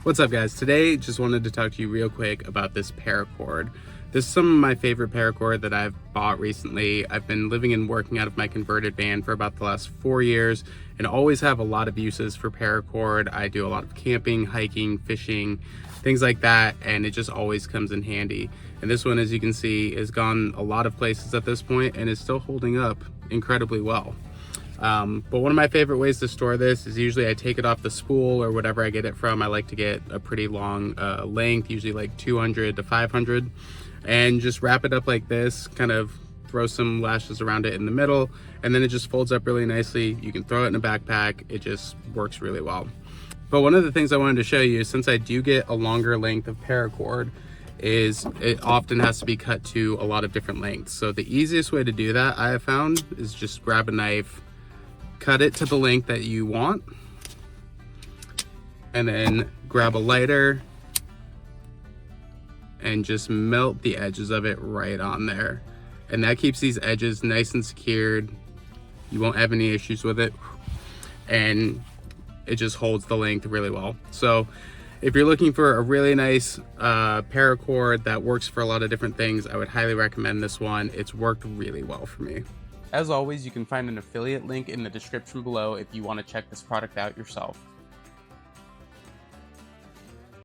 What's up guys? Today just wanted to talk to you real quick about this paracord. This is some of my favorite paracord that I've bought recently. I've been living and working out of my converted van for about the last 4 years and always have a lot of uses for paracord. I do a lot of camping, hiking, fishing, things like that, and it just always comes in handy. And this one, as you can see, has gone a lot of places at this point and is still holding up incredibly well. But one of my favorite ways to store this is usually I take it off the spool or whatever I get it from. I like to get a pretty long length, usually like 200 to 500, and just wrap it up like this, kind of throw some lashes around it in the middle, and then it just folds up really nicely. You can throw it in a backpack. It just works really well. But one of the things I wanted to show you, since I do get a longer length of paracord, is it often has to be cut to a lot of different lengths. So the easiest way to do that I have found is just grab a knife, cut it to the length that you want, and then grab a lighter and just melt the edges of it right on there. And that keeps these edges nice and secured. You won't have any issues with it, and it just holds the length really well. So if you're looking for a really nice paracord that works for a lot of different things, I would highly recommend this one. It's worked really well for me. As always, you can find an affiliate link in the description below if you want to check this product out yourself.